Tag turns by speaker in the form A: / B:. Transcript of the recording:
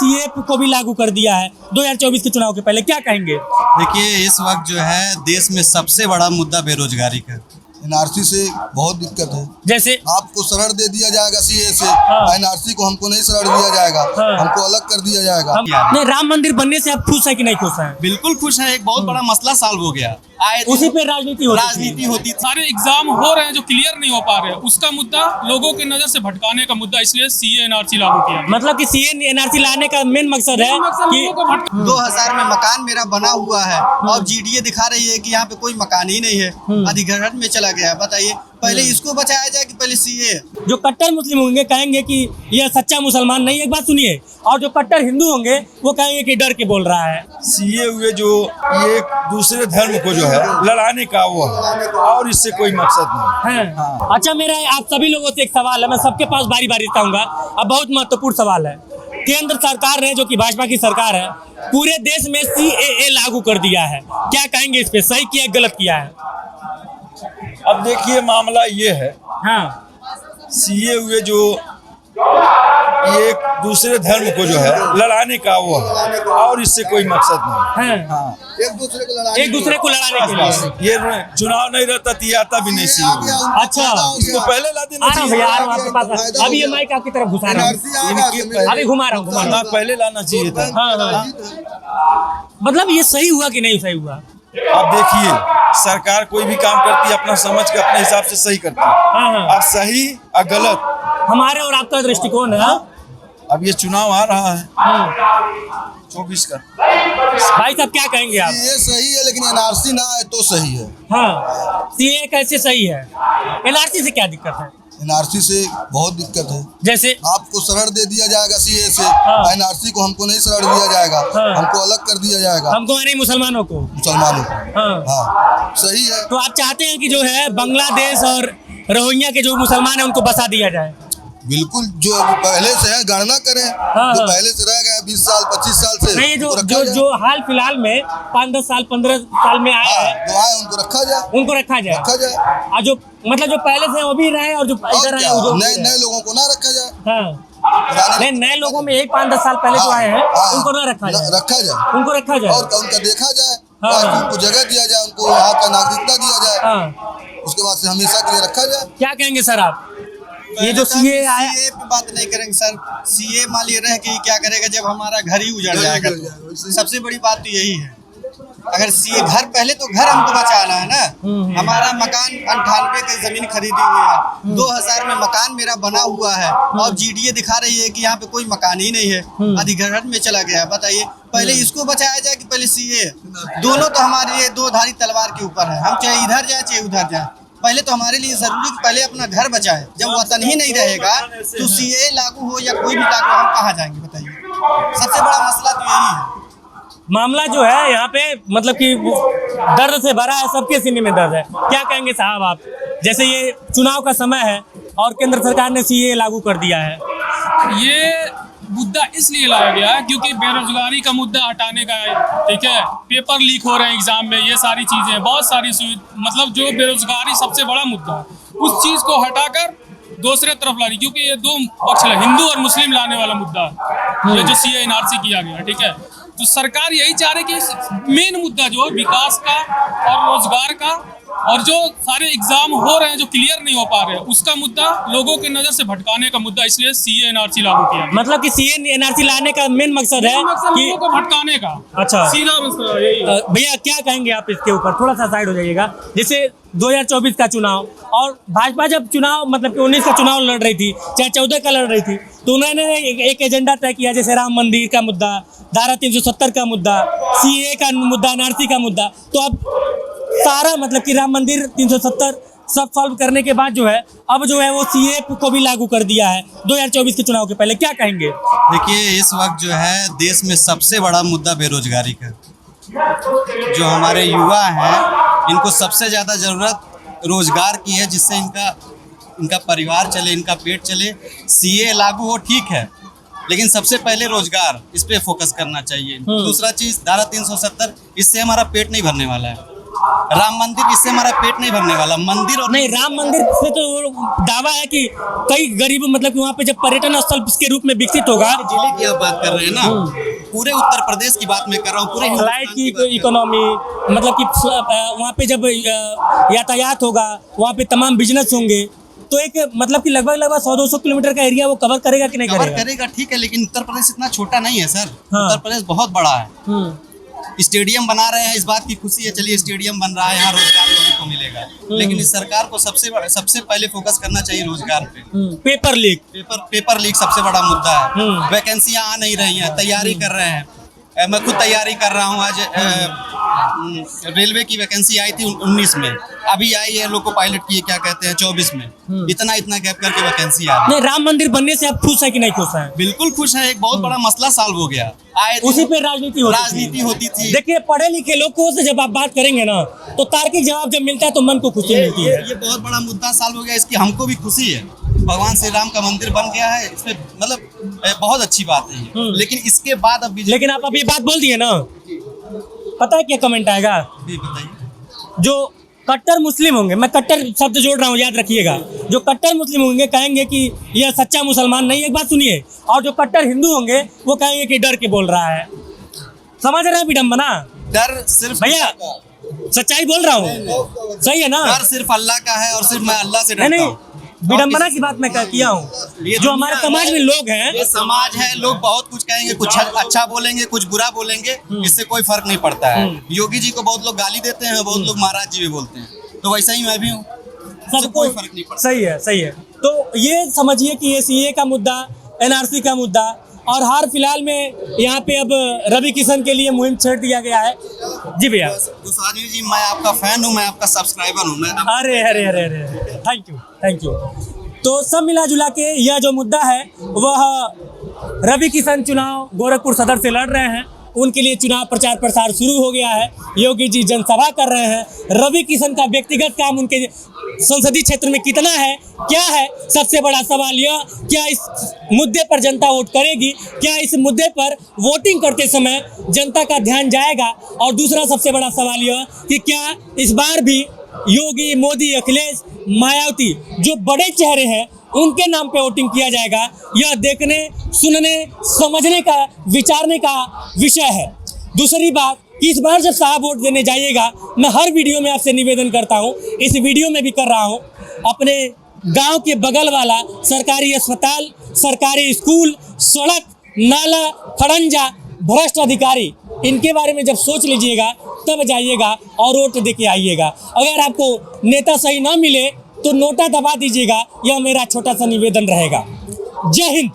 A: CA को भी लागू कर दिया है 2024 के चुनाव के पहले, क्या कहेंगे?
B: देखिए, इस वक्त जो है देश में सबसे बड़ा मुद्दा बेरोजगारी का।
C: एनआरसी से बहुत दिक्कत है।
A: जैसे
C: आपको शरण दे दिया जाएगा सीए से,
A: हाँ।
C: एनआरसी को हमको नहीं शरण दिया जाएगा,
A: हाँ।
C: हमको अलग कर दिया जाएगा।
A: नहीं, राम मंदिर बनने से आप खुश है कि नहीं खुश है?
B: बिल्कुल खुश है, एक बहुत बड़ा मसला सॉल्व हो गया।
A: उसी पे राजनीति
B: होती थी।
D: सारे एग्जाम हो रहे हैं जो क्लियर नहीं हो पा रहे हैं, उसका मुद्दा लोगों के नजर से भटकाने का मुद्दा, इसलिए सीए एनआरसी लागू किया।
A: मतलब कि सीए एनआरसी लाने का मेन मकसद है कि
B: 2000 में मकान मेरा बना हुआ है और जीडीए दिखा रही है कि यहाँ पे कोई मकान ही नहीं है, अधिग्रहण में चला गया। बताइए, पहले इसको बचाया जाए कि पहले सीए?
A: जो कट्टर मुस्लिम होंगे कहेंगे कि यह सच्चा मुसलमान नहीं। एक बात सुनिए, और जो कट्टर हिंदू होंगे वो कहेंगे कि डर के बोल रहा है।
E: सीए हुए जो ये एक दूसरे धर्म को जो है लड़ाने का वो है, और इससे कोई मकसद नहीं
A: है।
E: हाँ।
A: अच्छा, मेरा आप सभी लोगों से एक सवाल है, मैं सबके पास बारी बारी से आऊंगा। अब बहुत महत्वपूर्ण सवाल है। केंद्र सरकार ने, जो कि भाजपा की सरकार है, पूरे देश में सीएए लागू कर दिया है। क्या कहेंगे इस पे, सही किया गलत किया है?
E: अब देखिए, मामला ये है,
A: हाँ,
E: सीए हुए जो ये एक दूसरे धर्म को जो है लड़ाने का वो है, और इससे कोई मकसद नहीं
A: है।
E: हाँ।
C: एक दूसरे को लड़ाने
A: के लिए।
E: ये चुनाव नहीं रहता तो ये आता भी नहीं सीए।
A: अच्छा,
E: इसको पहले ला देना
A: आ रहा हूँ भैया, आ
E: चाहिए।
A: रहा हूँ आपके पास। अभी ये माइक आपकी तरफ घुसा रहा हूँ, अभी घुमा रहा हूँ।
E: पहले लाना चाहिए था।
A: हाँ। मतलब ये सही हुआ कि नहीं सही हुआ?
E: अब देखिए, सरकार कोई भी काम करती है अपना समझ के, अपने हिसाब से सही करती है।
A: हाँ।
E: अब सही और गलत
A: हमारे और आपका दृष्टिकोण है।
E: अब ये चुनाव आ रहा है 24 का।
A: भाई साहब, क्या कहेंगे आप?
C: ये सही है, लेकिन एनआरसी ना आए तो सही है।
A: हाँ, सीए कैसे सही है? एनआरसी से क्या दिक्कत है?
C: एनआरसी से बहुत दिक्कत है।
A: जैसे
C: आपको शरण दे दिया जाएगा सीए से,
A: हाँ।
C: एनआरसी को हमको नहीं शरण दिया जाएगा,
A: हाँ।
C: हमको अलग कर दिया जाएगा,
A: हमको नहीं, मुसलमानों को।
C: मुसलमानों को।
A: हाँ।
C: हाँ, सही है।
A: तो आप चाहते हैं कि जो है बांग्लादेश और रोहिंग्या के जो मुसलमान हैं उनको बसा दिया जाए?
C: बिल्कुल, जो पहले से है गणना करें।
A: हाँ।
C: जो पहले से रह गए 20 साल 25 साल से,
A: नहीं,
C: उनको रखा
A: जो
C: जाए।
A: जो हाल फिलहाल में 5-10 साल 15 साल में आए
C: हाँ,
A: हैं,
C: जो आए उनको रखा जाए।
A: उनको रखा जाए। और जो मतलब जो पहले से वो भी रहे और जो
C: और
A: इधर आए
C: क्या,
A: वो भी
C: नए
A: रहे।
C: नए लोगों को ना रखा जाए।
A: हाँ, नहीं, नए लोगों में 1-5-10 साल पहले जो आए हैं उनको ना रखा जाए,
C: रखा जाए,
A: उनको रखा जाए।
C: और उनका देखा जाए,
A: हाँ।
C: ताकि उनको जगह दिया जाए, उनको यहाँ का नागरिकता दिया जाए।
A: हाँ,
C: उसके बाद से हमेशा के लिए रखा जाए।
A: क्या कहेंगे सर आप? ये जो सीए आया,
B: सीए पे बात नहीं करेंगे सर। सीए मान लिए रह के क्या करेगा जब हमारा घर ही उजड़ जाएगा? तो सबसे बड़ी बात तो यही है। अगर सीए घर, पहले तो घर हमको बचाना है ना। हमारा मकान 98 की जमीन खरीदी हुई है, 2000 में मकान मेरा बना हुआ है और जीडीए दिखा रही है कि यहाँ पे कोई मकान ही नहीं है, अधिग्रहण में चला गया। बताइए, पहले इसको बचाया जाए कि पहले सीए? दोनों तो हमारे लिए दो धारी तलवार के ऊपर है, हम चाहे इधर जाए चाहे उधर जाए। पहले तो हमारे लिए जरूरी कि पहले अपना घर बचाए। जब वतन ही नहीं रहेगा तो सीए लागू हो या कोई भी लागू हो, हम कहाँ जाएंगे? बताइए, सबसे बड़ा मसला तो यही है।
A: मामला जो है यहाँ पे मतलब कि दर्द से भरा है, सबके सीने में दर्द है। क्या कहेंगे साहब आप? जैसे ये चुनाव का समय है और केंद्र सरकार ने सीए लागू कर दिया है।
D: ये मुद्दा इसलिए लाया गया है क्योंकि बेरोजगारी का मुद्दा हटाने का है। ठीक है, पेपर लीक हो रहे हैं एग्जाम में, ये सारी चीजें, बहुत सारी मतलब जो बेरोजगारी सबसे बड़ा मुद्दा है, उस चीज को हटाकर दूसरे तरफ ला रही, क्योंकि ये दो पक्ष है, हिंदू और मुस्लिम लाने वाला मुद्दा है ये जो सीए एनआरसी किया गया। ठीक है, तो सरकार यही चाह रही कि मेन मुद्दा जो है विकास का और रोजगार का, और जो सारे एग्जाम हो रहे हैं जो क्लियर नहीं हो पा रहे हैं, उसका मुद्दा लोगों के नजर से भटकाने का मुद्दा, इसलिए सीए एनआरसी लागू किया।
A: मतलब कि सीए एनआरसी लाने का मेन मकसद है कि
D: लोगों को भटकाने का।
A: अच्छा,
D: सीधा मसला यही है।
A: भैया क्या कहेंगे आप इसके ऊपर? थोड़ा सा साइड हो जाइएगा। जैसे 2024 का चुनाव, और भाजपा जब चुनाव मतलब कि 19 का चुनाव लड़ रही थी, चाहे 14 का लड़ रही थी, तो उन्होंने एक एजेंडा तय किया, जैसे राम मंदिर का मुद्दा, धारा 370 का मुद्दा, सीए का मुद्दा, एनआरसी का मुद्दा। तो अब सारा मतलब कि राम मंदिर 370 सब सॉल्व करने के बाद जो है अब जो है वो सीए को भी लागू कर दिया है 2024 के चुनाव के पहले, क्या कहेंगे?
B: देखिए, इस वक्त जो है देश में सबसे बड़ा मुद्दा बेरोजगारी का। जो हमारे युवा हैं, इनको सबसे ज़्यादा ज़रूरत रोजगार की है, जिससे इनका परिवार चले, इनका पेट चले। सीए लागू हो ठीक है, लेकिन सबसे पहले रोजगार, इस पे फोकस करना चाहिए। दूसरा चीज़ धारा 370, इससे हमारा पेट नहीं भरने वाला है। राम मंदिर, इससे हमारा पेट नहीं भरने वाला। मंदिर और
A: नहीं, राम मंदिर से तो वो दावा है कि कई गरीब मतलब कि वहाँ पे जब पर्यटन स्थल के रूप में विकसित होगा,
B: जिले की आप बात कर रहे हैं ना, पूरे उत्तर प्रदेश की बात मैं कर रहा हूँ, पूरे
A: फ्लाइट की इकोनॉमी, मतलब कि वहाँ पे जब यातायात होगा, वहाँ पे तमाम बिजनेस होंगे, तो एक मतलब कि लगभग 100-200 किलोमीटर का एरिया वो कवर करेगा कि नहीं
B: कवर
A: करेगा?
B: करेगा, ठीक है, लेकिन उत्तर प्रदेश इतना छोटा नहीं है सर।
A: हाँ।
B: उत्तर प्रदेश बहुत बड़ा है। स्टेडियम बना रहे हैं, इस बात की खुशी है, चलिए स्टेडियम बन रहा है, यहाँ रोजगार लोगों को मिलेगा, लेकिन इस सरकार को सबसे पहले फोकस करना चाहिए रोजगार पे।
A: पेपर लीक,
B: पेपर लीक सबसे बड़ा मुद्दा है। वैकेंसियां आ नहीं रही हैं, तैयारी कर रहे हैं। मैं खुद तैयारी कर रहा हूँ। आज रेलवे की वैकेंसी आई थी 19 में, अभी आई है लोको पायलट की, क्या कहते हैं, 24 में। इतना गैप करके वैकेंसी आ रही है।
A: नहीं, राम मंदिर बनने से आप खुश है कि नहीं खुश है?
B: बिल्कुल खुश है, एक बहुत बड़ा मसला सॉल्व हो गया। आए दिन
A: उसी पे राजनीति
B: होती थी।
A: देखिए, पढ़े लिखे लोगों से जब आप बात करेंगे ना, तो तार्किक जवाब जब मिलता है तो मन को खुशी मिलती है।
B: ये बहुत बड़ा मुद्दा सॉल्व हो गया, इसकी हमको भी खुशी है। भगवान श्री राम का मंदिर बन गया है, इसमें मतलब बहुत अच्छी बात है ये। लेकिन इसके बाद अब
A: लेकिन आप अभी बात बोल दिए ना, पता है क्या कमेंट आएगा?
B: बताइए।
A: जो कट्टर मुस्लिम होंगे, मैं कट्टर शब्द जोड़ रहा हूँ, याद रखिएगा, जो कट्टर मुस्लिम होंगे कहेंगे कि यह सच्चा मुसलमान नहीं। एक बात सुनिए, और जो कट्टर हिंदू होंगे वो कहेंगे कि डर के बोल रहा है। समझ रहे हैं विडम्बना?
B: डर सिर्फ
A: भैया सच्चाई बोल रहा हूँ, सही है ना?
B: डर सिर्फ अल्लाह का है, और सिर्फ मैं अल्लाह से डरता हूँ।
A: विडम्बना की बात मैं किया हूँ। जो हमारे समाज में लोग हैं,
B: ये समाज है, लोग बहुत कुछ कहेंगे, कुछ अच्छा बोलेंगे, कुछ बुरा बोलेंगे, इससे कोई फर्क नहीं पड़ता है। योगी जी को बहुत लोग गाली देते हैं, बहुत लोग महाराज जी भी बोलते हैं, तो वैसा ही मैं भी हूँ, इससे कोई फर्क नहीं पड़ता।
A: सही है, सही है। तो ये समझिए कि ये सीए का मुद्दा, एनआरसी का मुद्दा, और हाल फिलहाल में यहाँ पे अब रवि किशन के लिए मुहिम छेड़ दिया गया है। जी भैया।
B: दुसानी जी, मैं आपका फैन हूँ, मैं आपका सब्सक्राइबर हूँ।
A: अरे अरे अरे अरे, थैंक यू, थैंक यू। तो सब मिला जुला के यह जो मुद्दा है वह रवि किशन चुनाव गोरखपुर सदर से लड़ रहे हैं, उनके लिए चुनाव प्रचार प्रसार शुरू हो गया है। योगी जी जनसभा कर रहे हैं। रवि किशन का व्यक्तिगत काम उनके संसदीय क्षेत्र में कितना है, क्या है, सबसे बड़ा सवाल यह, क्या इस मुद्दे पर जनता वोट करेगी, क्या इस मुद्दे पर वोटिंग करते समय जनता का ध्यान जाएगा, और दूसरा सबसे बड़ा सवाल यह कि क्या इस बार भी योगी, मोदी, अखिलेश, मायावती जो बड़े चेहरे हैं उनके नाम पे वोटिंग किया जाएगा। यह देखने, सुनने, समझने का, विचारने का विषय है। दूसरी बात कि इस बार जब साहब वोट देने जाइएगा, मैं हर वीडियो में आपसे निवेदन करता हूँ, इस वीडियो में भी कर रहा हूँ, अपने गांव के बगल वाला सरकारी अस्पताल, सरकारी स्कूल, सड़क, नाला, खड़ंजा, भ्रष्ट अधिकारी, इनके बारे में जब सोच लीजिएगा तब जाइएगा और वोट दे के आइएगा। अगर आपको नेता सही ना मिले तो नोटा दबा दीजिएगा। यह मेरा छोटा सा निवेदन रहेगा। जय हिंद।